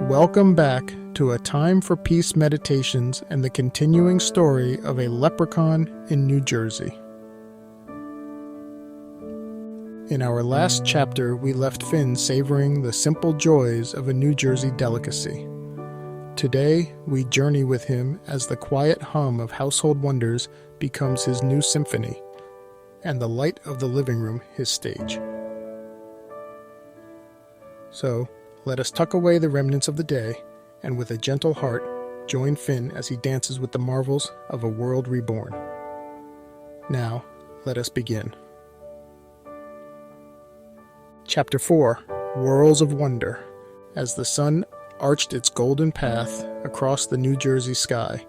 Welcome back to A Time for Peace Meditations and the continuing story of a leprechaun in New Jersey. In our last chapter, we left Finn savoring the simple joys of a New Jersey delicacy. Today, we journey with him as the quiet hum of household wonders becomes his new symphony, and the light of the living room his stage. So, let us tuck away the remnants of the day, and with a gentle heart, join Finn as he dances with the marvels of a world reborn. Now, let us begin. Chapter 4, Whirls of Wonder. As the sun arched its golden path across the New Jersey sky,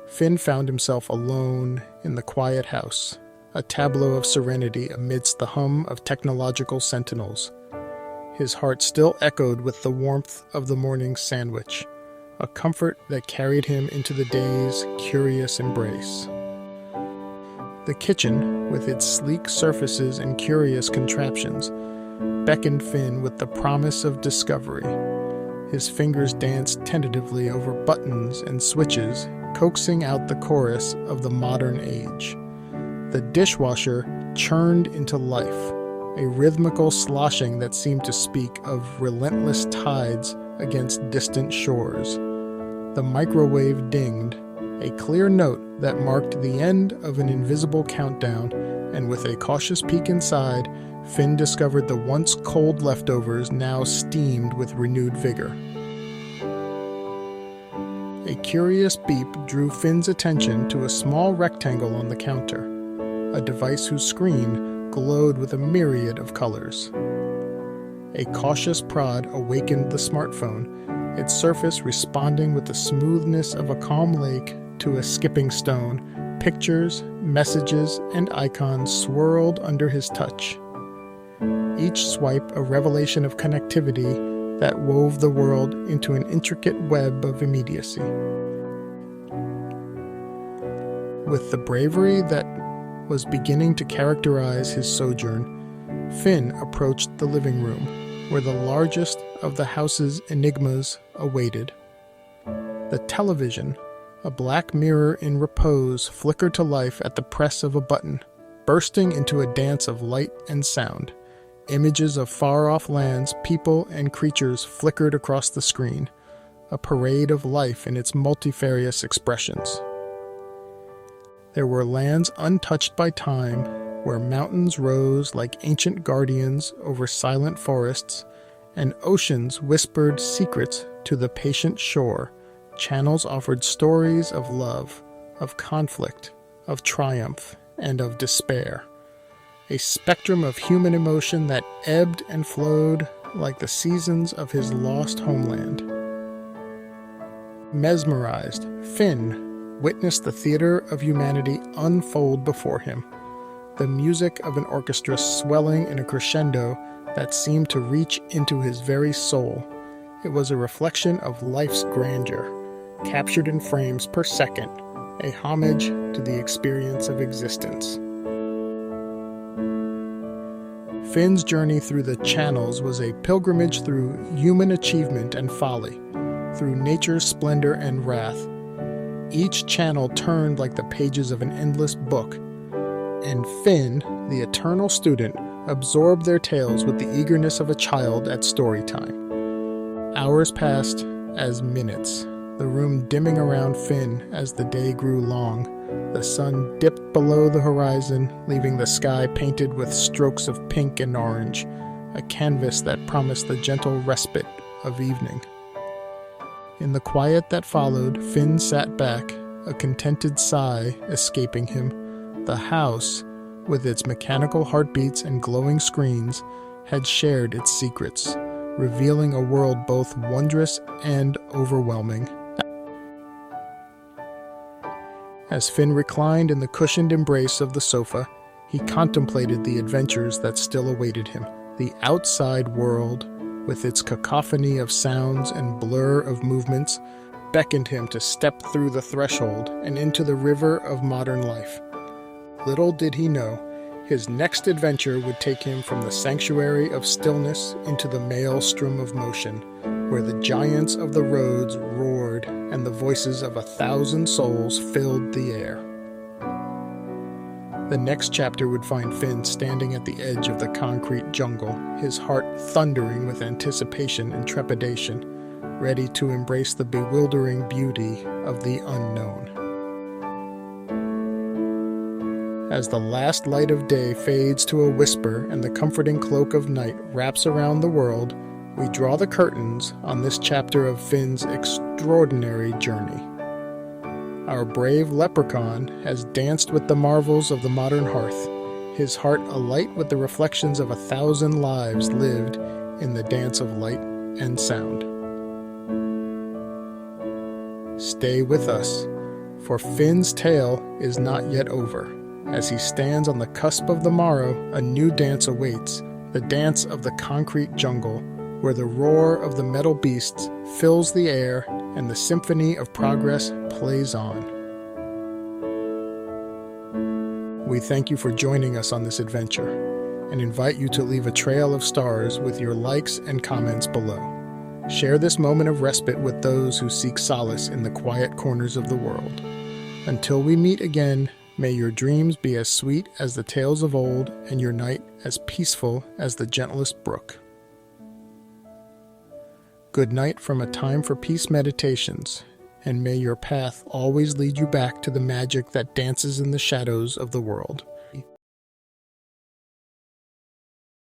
Finn found himself alone in the quiet house, a tableau of serenity amidst the hum of technological sentinels. His heart still echoed with the warmth of the morning sandwich, a comfort that carried him into the day's curious embrace. The kitchen, with its sleek surfaces and curious contraptions, beckoned Finn with the promise of discovery. His fingers danced tentatively over buttons and switches, coaxing out the chorus of the modern age. The dishwasher churned into life, a rhythmical sloshing that seemed to speak of relentless tides against distant shores. The microwave dinged, a clear note that marked the end of an invisible countdown, and with a cautious peek inside, Finn discovered the once cold leftovers now steamed with renewed vigor. A curious beep drew Finn's attention to a small rectangle on the counter, a device whose screen glowed with a myriad of colors. A cautious prod awakened the smartphone, its surface responding with the smoothness of a calm lake to a skipping stone. Pictures, messages, and icons swirled under his touch, each swipe a revelation of connectivity that wove the world into an intricate web of immediacy. With the bravery that was beginning to characterize his sojourn, Finn approached the living room, where the largest of the house's enigmas awaited. The television, a black mirror in repose, flickered to life at the press of a button, bursting into a dance of light and sound. Images of far-off lands, people, and creatures flickered across the screen, a parade of life in its multifarious expressions. There were lands untouched by time, where mountains rose like ancient guardians over silent forests, and oceans whispered secrets to the patient shore. Channels offered stories of love, of conflict, of triumph, and of despair. A spectrum of human emotion that ebbed and flowed like the seasons of his lost homeland. Mesmerized, Finn witnessed the theater of humanity unfold before him, the music of an orchestra swelling in a crescendo that seemed to reach into his very soul. It was a reflection of life's grandeur, captured in frames per second, a homage to the experience of existence. Finn's journey through the channels was a pilgrimage through human achievement and folly, through nature's splendor and wrath. Each channel turned like the pages of an endless book, and Finn, the eternal student, absorbed their tales with the eagerness of a child at story time. Hours passed as minutes, the room dimming around Finn as the day grew long. The sun dipped below the horizon, leaving the sky painted with strokes of pink and orange, a canvas that promised the gentle respite of evening. In the quiet that followed, Finn sat back, a contented sigh escaping him. The house, with its mechanical heartbeats and glowing screens, had shared its secrets, revealing a world both wondrous and overwhelming. As Finn reclined in the cushioned embrace of the sofa, he contemplated the adventures that still awaited him. The outside world, with its cacophony of sounds and blur of movements, beckoned him to step through the threshold and into the river of modern life. Little did he know, his next adventure would take him from the sanctuary of stillness into the maelstrom of motion, where the giants of the roads roared and the voices of 1,000 souls filled the air. The next chapter would find Finn standing at the edge of the concrete jungle, his heart thundering with anticipation and trepidation, ready to embrace the bewildering beauty of the unknown. As the last light of day fades to a whisper and the comforting cloak of night wraps around the world, we draw the curtains on this chapter of Finn's extraordinary journey. Our brave leprechaun has danced with the marvels of the modern hearth, his heart alight with the reflections of 1,000 lives lived in the dance of light and sound. Stay with us, for Finn's tale is not yet over. As he stands on the cusp of the morrow, a new dance awaits, the dance of the concrete jungle, where the roar of the metal beasts fills the air and the symphony of progress plays on. We thank you for joining us on this adventure and invite you to leave a trail of stars with your likes and comments below. Share this moment of respite with those who seek solace in the quiet corners of the world. Until we meet again, may your dreams be as sweet as the tales of old and your night as peaceful as the gentlest brook. Good night from A Time for Peace Meditations, and may your path always lead you back to the magic that dances in the shadows of the world.